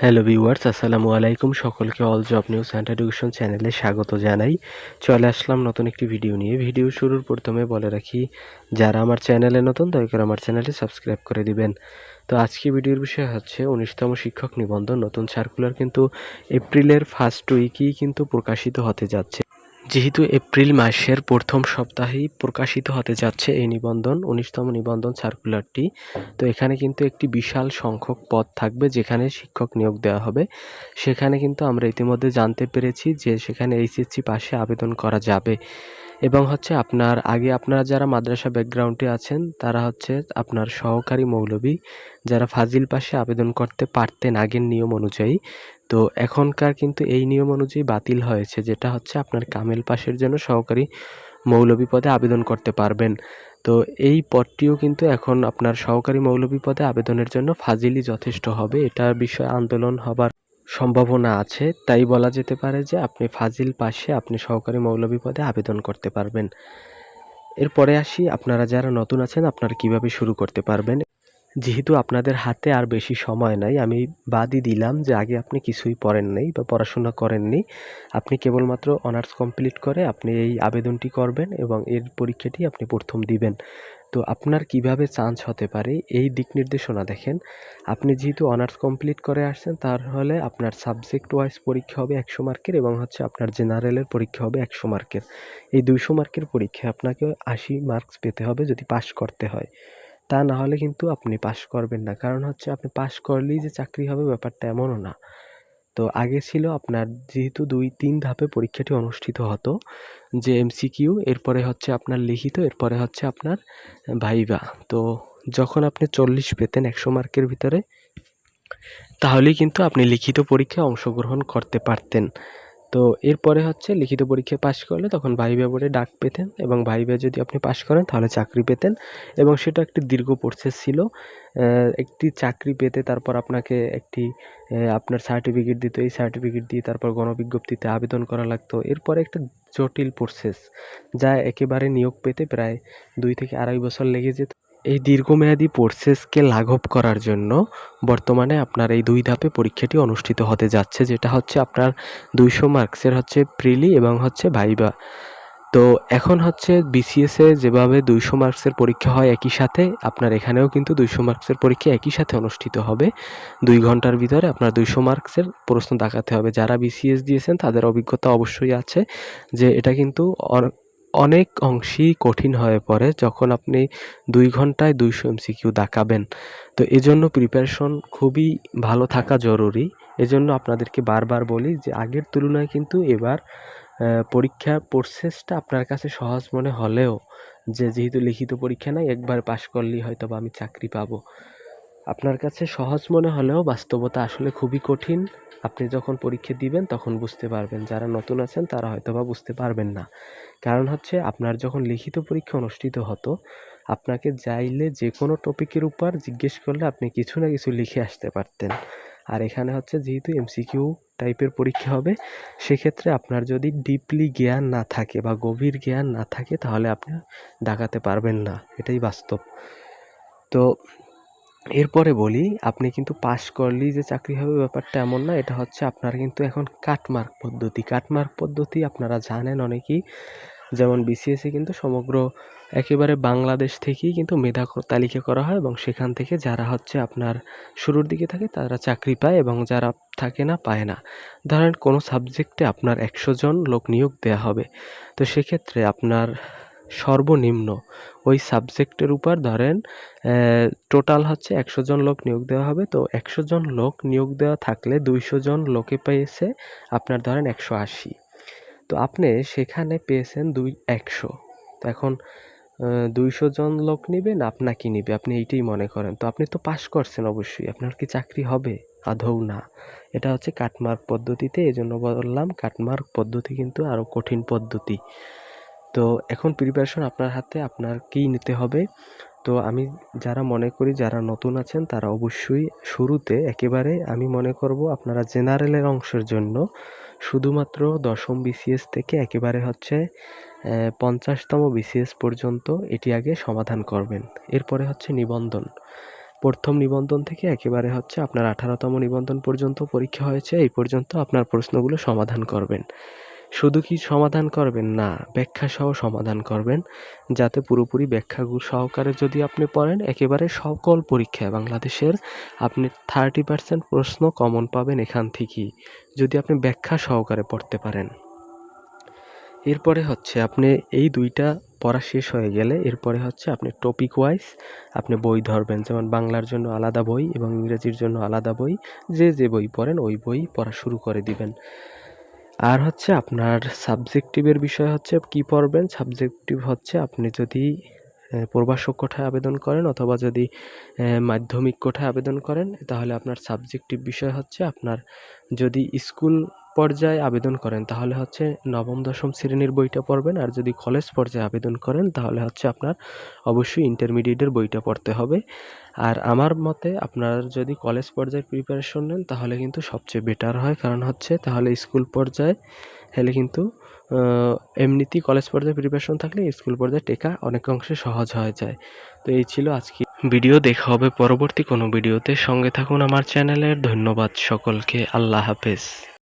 Hello viewers, আসসালামু আলাইকুম। সকলকে all job news and education চ্যানেলে স্বাগত জানাই। চলে আসলাম নতুন একটি ভিডিও নিয়ে। ভিডিও শুরুর প্রথমে বলে রাখি, যারা আমার চ্যানেলে নতুন দয়া করে আমার চ্যানেলটি সাবস্ক্রাইব করে দিবেন। তো আজকে ভিডিওর বিষয় হচ্ছে 19তম শিক্ষক নিবন্ধন নতুন সার্কুলার কিন্তু এপ্রিলের ফার্স্ট উইকেই কিন্তু প্রকাশিত হতে যাচ্ছে। যেহেতু এপ্রিল মাসের প্রথম সপ্তাহেই প্রকাশিত হতে যাচ্ছে এই নিবন্ধন 19তম নিবন্ধন সার্কুলারটি, তো এখানে কিন্তু একটি বিশাল সংখ্যক পদ থাকবে যেখানে শিক্ষক নিয়োগ দেওয়া হবে। সেখানে কিন্তু আমরা ইতিমধ্যে জানতে পেরেছি যে সেখানে এইচএসসি পাশে আবেদন করা যাবে এবং আপনারা যারা মাদ্রাসা ব্যাকগ্রাউন্ডে আছেন তারা আপনার সহকারী মৌলভী যারা ফাজিল পাশে আবেদন করতে পারতেন আগের নিয়ম অনুযায়ী, তো এখনকার কিন্তু এই নিয়ম অনুযায়ী বাতিল হয়েছে, যেটা হচ্ছে আপনার কামেল পাশের জন্য সহকারী মৌলভী পদে আবেদন করতে পারবেন। তো এই পদটিও কিন্তু এখন আপনার সহকারী মৌলভী পদে আবেদনের জন্য ফাজিলই যথেষ্ট হবে। এটার বিষয়ে আন্দোলন হবার সম্ভাবনা আছে, তাই বলা যেতে পারে যে আপনি ফাজিল পাশে আপনি সহকারী মৌলভী পদে আবেদন করতে পারবেন। এরপরে আসি, আপনারা যারা নতুন আছেন আপনারা কিভাবে শুরু করতে পারবেন। যেহেতু আপনাদের হাতে আর বেশি সময় নাই, আমি বাদই দিলাম যে আগে আপনি কিছুই পড়েন নাই বা পড়াশোনা করেননি, আপনি কেবলমাত্র অনার্স কমপ্লিট করে আপনি এই আবেদনটি করবেন এবং এর পরীক্ষাটি আপনি প্রথম দিবেন। তো আপনার কিভাবে চান্স হতে পারে এই দিক নির্দেশনা দেখেন। আপনি যেহেতু অনার্স কমপ্লিট করে আসছেন তাহলে আপনার সাবজেক্ট ওয়াইজ পরীক্ষা হবে 100 মার্কের এবং আপনার জেনারেলের পরীক্ষা হবে 100 মার্কের। এই 200 মার্কের পরীক্ষায় আপনাকে 80 মার্কস পেতে হবে যদি পাশ করতে হয়। তা না হলে কিন্তু আপনি পাশ করবেন না, কারণ আপনি পাশ করলেই যে চাকরি হবে ব্যাপারটা এমনও না। তো আগে ছিল আপনার যেহেতু 2-3 ধাপে পরীক্ষাটি অনুষ্ঠিত হতো, যে এমসিকিউ, এরপরে আপনার লিখিত, এরপরে আপনার ভাইভা। তো যখন আপনি 40 পেতেন 100 মার্কের ভিতরে, তাহলেই কিন্তু আপনি লিখিত পরীক্ষায় অংশগ্রহণ করতে পারতেন। তো এরপরে লিখিত পরীক্ষায় পাশ করলে তখন ভাইভা বোর্ডে ডাক পেতেন এবং ভাইভা যদি আপনি পাশ করেন তাহলে চাকরি পেতেন এবং সেটা একটি দীর্ঘ প্রসেস ছিল। একটি চাকরি পেতে তারপর আপনাকে একটি আপনার সার্টিফিকেট দিত, এই সার্টিফিকেট দিয়ে তারপর গণবিজ্ঞপ্তিতে আবেদন করা লাগতো। এরপরে একটা জটিল প্রসেস, যা একেবারে নিয়োগ পেতে প্রায় 2 থেকে 2.5 বছর লেগে যেত। এই দীর্ঘমেয়াদী প্রসেসকে লাঘব করার জন্য বর্তমানে আপনার এই 2 ধাপে পরীক্ষাটি অনুষ্ঠিত হতে যাচ্ছে, যেটা আপনার 200 মার্কসের প্রিলি এবং ভাইভা। তো এখন বিসিএসে যেভাবে 200 মার্কসের পরীক্ষা হয় একই সাথে, আপনার এখানেও কিন্তু 200 মার্কসের পরীক্ষা একই সাথে অনুষ্ঠিত হবে। 2 ঘন্টার ভিতরে আপনার 200 মার্কসের প্রশ্ন দেখাতে হবে। যারা বিসিএস দিয়েছেন তাদের অভিজ্ঞতা অবশ্যই আছে যে এটা কিন্তু অনেক অংশেই কঠিন হয়ে পড়ে যখন আপনি 2 ঘন্টায় 200 এমসিকিউ দেখাবেন। তো এজন্য প্রিপারেশন খুবই ভালো থাকা জরুরি। এজন্য আপনাদেরকে বারবার বলি যে আগের তুলনায় কিন্তু এবার পরীক্ষার প্রসেসটা আপনার কাছে সহজ মনে হলেও, যেহেতু লিখিত পরীক্ষা নাই, একবার পাশ করলেই হয়তোবা আমি চাকরি পাবো, আপনার কাছে সহজ মনে হলেও বাস্তবতা আসলে খুবই কঠিন। আপনি যখন পরীক্ষা দিবেন তখন বুঝতে পারবেন। যারা নতুন আছেন তারা হয়তোবা বুঝতে পারবেন না। কারণ আপনার যখন লিখিত পরীক্ষা অনুষ্ঠিত হতো, আপনাকে চাইলে যে কোনো টপিকের উপর জিজ্ঞেস করলে আপনি কিছু না কিছু লিখে আসতে পারতেন। আর এখানে যেহেতু এমসিকিউ টাইপের পরীক্ষা হবে, সেক্ষেত্রে আপনার যদি ডিপলি জ্ঞান না থাকে বা গভীর জ্ঞান না থাকে তাহলে আপনি দাগাতে পারবেন না, এটাই বাস্তব। তো এরপরে বলি, আপনি কিন্তু পাশ করলেই যে চাকরি হবে ব্যাপারটা এমন না। এটা আপনার কিন্তু এখন কাটমার্ক পদ্ধতি। কাটমার্ক পদ্ধতি আপনারা জানেন অনেকেই, যেমন বিসিএসে কিন্তু সমগ্র একেবারে বাংলাদেশ থেকেই কিন্তু মেধা তালিকা করা হয় এবং সেখান থেকে যারা আপনার শুরুর দিকে থাকে তারা চাকরি পায় এবং যারা থাকে না পায় না। ধরেন কোনো সাবজেক্টে আপনার 100 জন লোক নিয়োগ দেওয়া হবে, তো সেক্ষেত্রে আপনার সর্বনিম্ন ওই সাবজেক্টের উপর ধরেন টোটাল 100 জন লোক নিয়োগ দেওয়া হবে। তো 100 জন লোক নিয়োগ দেওয়া থাকলে 200 জন লোকে পেয়েছে আপনার ধরেন 180। তো আপনি সেখানে পেয়েছেন 100। তো এখন 200 জন লোক নিবে না আপনাকে নিবে, আপনি এইটাই মনে করেন। তো আপনি তো পাশ করছেন অবশ্যই, আপনার কি চাকরি হবে? আদৌ না। এটা কাটমার্ক পদ্ধতিতে, এজন্য বললাম কাটমার্ক পদ্ধতি কিন্তু আরও কঠিন পদ্ধতি। তো এখন প্রিপারেশন আপনার হাতে, আপনার কী নিতে হবে। তো আমি যারা মনে করি যারা নতুন আছেন তারা অবশ্যই শুরুতে একেবারে আমি মনে করব আপনারা জেনারেলের অংশের জন্য শুধুমাত্র 10ম বিসিএস থেকে একেবারে 50তম বিসিএস পর্যন্ত এটি আগে সমাধান করবেন। এরপরে নিবন্ধন। প্রথম নিবন্ধন থেকে একেবারে হচ্ছে আপনার 18তম নিবন্ধন পর্যন্ত পরীক্ষা হয়েছে, এই পর্যন্ত আপনার প্রশ্নগুলো সমাধান করবেন। শুধু কি সমাধান করবেন না, ব্যাখ্যা সহ সমাধান করবেন, যাতে পুরোপুরি ব্যাখ্যাগুলো সহকারে যদি আপনি পড়েন একেবারে সকল পরীক্ষায় বাংলাদেশের আপনি 30% প্রশ্ন কমন পাবেন এখান থেকেই, যদি আপনি ব্যাখ্যা সহকারে পড়তে পারেন। এরপরে হচ্ছে আপনি এই দুইটা পড়া শেষ হয়ে গেলে এরপরে হচ্ছে আপনি টপিক ওয়াইজ আপনি বই ধরবেন, যেমন বাংলার জন্য আলাদা বই এবং ইংরেজির জন্য আলাদা বই, যে বই পড়েন ওই বই পড়া শুরু করে দিবেন। আর হচ্ছে আপনার সাবজেক্টিভের বিষয় হচ্ছে কি পড়বেন, সাবজেক্টিভ হচ্ছে আপনি যদি প্রভাষক কোঠায় আবেদন করেন অথবা যদি মাধ্যমিক কোঠায় আবেদন করেন, তাহলে আপনার সাবজেক্টিভ বিষয় হচ্ছে আপনার যদি স্কুল পর্যায়ে আবেদন করেন তাহলে হচ্ছে নবম দশম শ্রেণীর বইটা পড়বেন, আর যদি কলেজ পর্যায়ে আবেদন করেন তাহলে হচ্ছে আপনার অবশ্যই ইন্টারমিডিয়েটের বইটা পড়তে হবে। আর আমার মতে আপনার যদি কলেজ পর্যায়ে প্রিপারেশন নেন তাহলে কিন্তু সবচেয়ে বেটার হয়, কারণ হচ্ছে তাহলে স্কুল পর্যায়ে হলে কিন্তু এমনিতেই কলেজ পর্যায়ে প্রিপারেশন থাকলে স্কুল পর্যায়ে টেকা অনেক অংশে সহজ হয়ে যায়। তো এই ছিল আজকে ভিডিও, দেখা হবে পরবর্তী কোনো ভিডিওতে, সঙ্গে থাকুন আমার চ্যানেলের। ধন্যবাদ সকলকে, আল্লাহ হাফেজ।